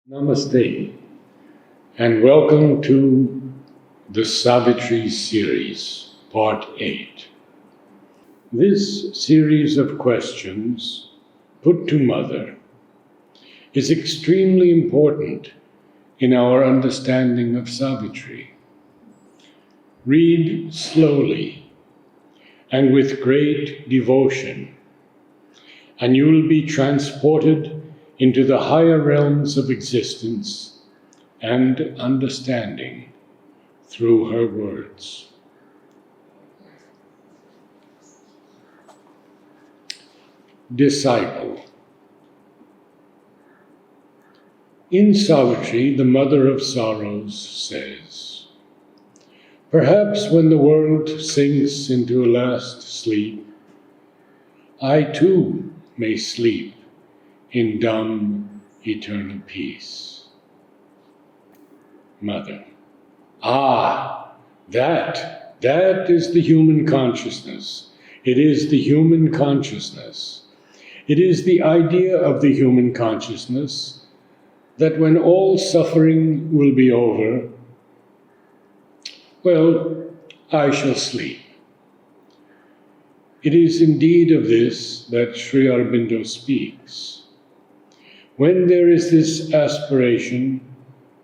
Namaste, and welcome to the Savitri series, Part 8. This series of questions put to Mother is extremely important in our understanding of Savitri. Read slowly and with great devotion, and you will be transported into the higher realms of existence and understanding through her words. Disciple. In Savitri, the Mother of Sorrows says, "Perhaps when the world sinks into a last sleep, I too may sleep in dumb, eternal peace." Mother. That is the human consciousness. It is the human consciousness. It is the idea of the human consciousness that when all suffering will be over, well, I shall sleep. It is indeed of this that Sri Aurobindo speaks. When there is this aspiration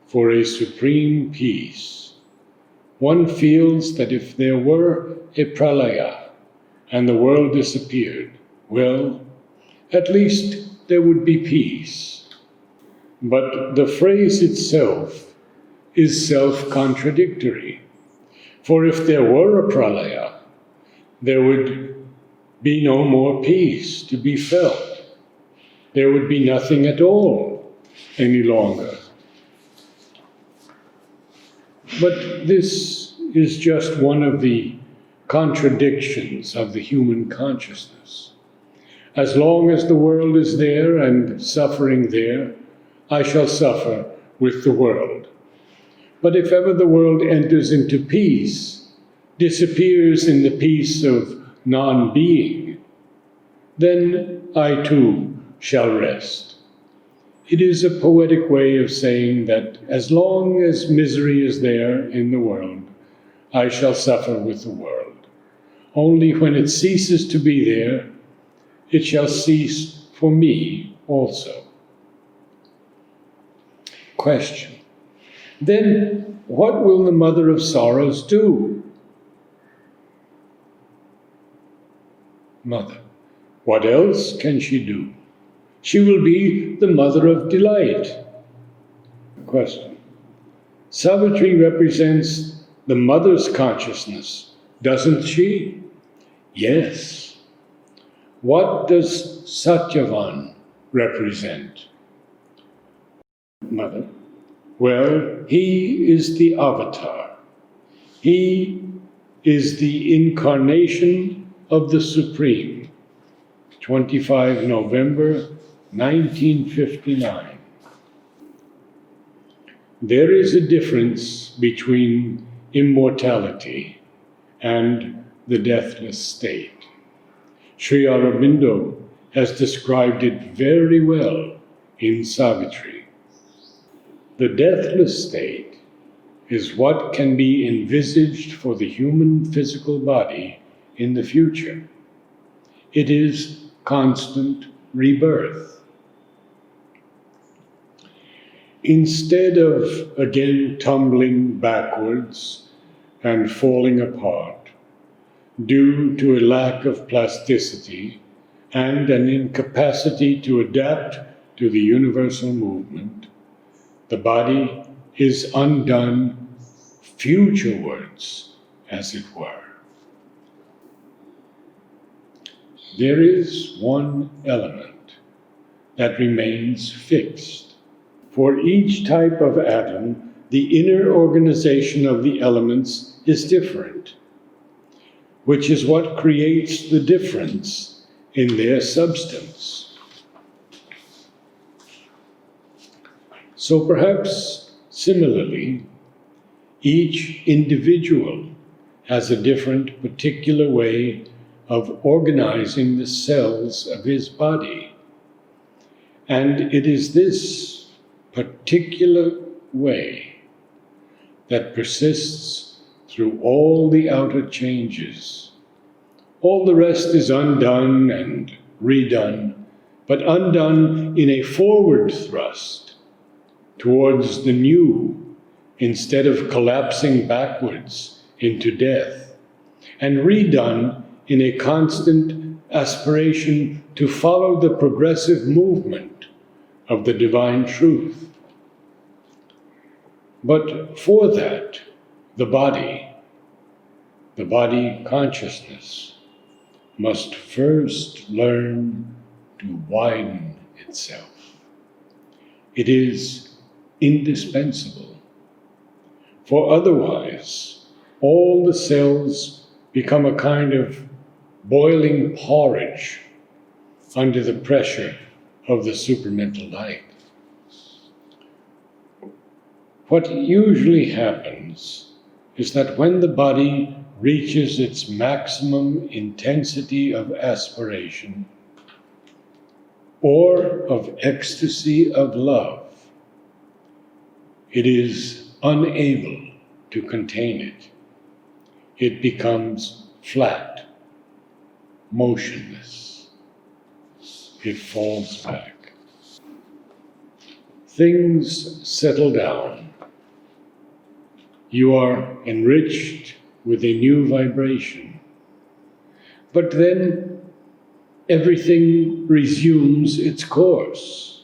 for a supreme peace, one feels that if there were a pralaya and the world disappeared, well, at least there would be peace. But the phrase itself is self-contradictory. For if there were a pralaya, there would be no more peace to be felt. There would be nothing at all any longer. But this is just one of the contradictions of the human consciousness. As long as the world is there and suffering there, I shall suffer with the world. But if ever the world enters into peace, disappears in the peace of non-being, then I too shall rest. It is a poetic way of saying that as long as misery is there in the world, I shall suffer with the world. Only when it ceases to be there, it shall cease for me also. Question. Then what will the Mother of Sorrows do? Mother. What else can she do? She will be the Mother of Delight. Question. Savitri represents the Mother's consciousness, doesn't she? Yes. What does Satyavan represent? Mother. Well, he is the avatar. He is the incarnation of the Supreme. 25 November 1959. There is a difference between immortality and the deathless state. Sri Aurobindo has described it very well in Savitri. The deathless state is what can be envisaged for the human physical body in the future. It is constant rebirth. Instead of again tumbling backwards and falling apart due to a lack of plasticity and an incapacity to adapt to the universal movement, the body is undone futurewards, as it were. There is one element that remains fixed. For each type of atom, the inner organization of the elements is different, which is what creates the difference in their substance. So perhaps similarly, each individual has a different particular way of organizing the cells of his body. And it is this particular way that persists through all the outer changes. All the rest is undone and redone, but undone in a forward thrust towards the new, instead of collapsing backwards into death, and redone in a constant aspiration to follow the progressive movement of the divine truth. But for that, the body consciousness, must first learn to widen itself. It is indispensable, for otherwise all the cells become a kind of boiling porridge under the pressure of the supramental light. What usually happens is that when the body reaches its maximum intensity of aspiration or of ecstasy of love, it is unable to contain it. It becomes flat, motionless. It falls back. Things settle down. You are enriched with a new vibration. But then everything resumes its course.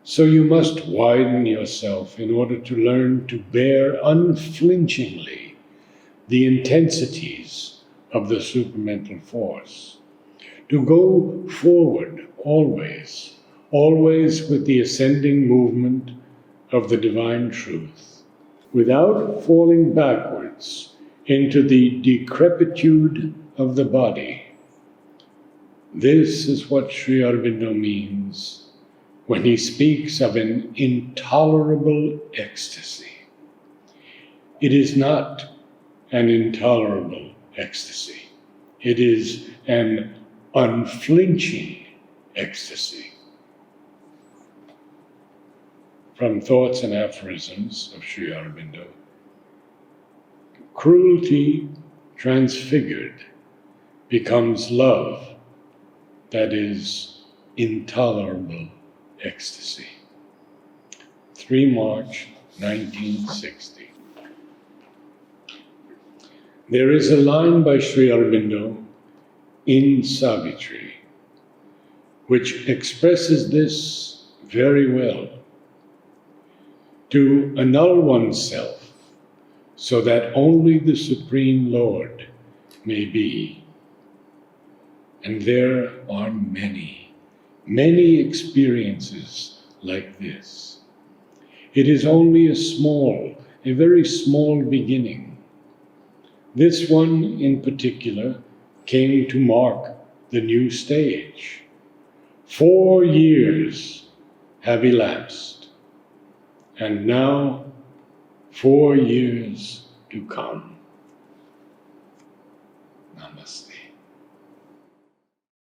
So you must widen yourself in order to learn to bear unflinchingly the intensities of the supramental force. To go forward always, always with the ascending movement of the divine truth, without falling backwards into the decrepitude of the body. This is what Sri Aurobindo means when he speaks of an intolerable ecstasy. It is not an intolerable ecstasy. It is an unflinching ecstasy. From Thoughts and Aphorisms of Sri Aurobindo. Cruelty transfigured becomes love, that is, intolerable ecstasy. 3 March 1960. There is a line by Sri Aurobindo in Savitri which expresses this very well. To annul oneself so that only the Supreme Lord may be. And there are many, many experiences like this. It is only a very small beginning. This one in particular came to mark the new stage. 4 years have elapsed. And now, 4 years to come. Namaste.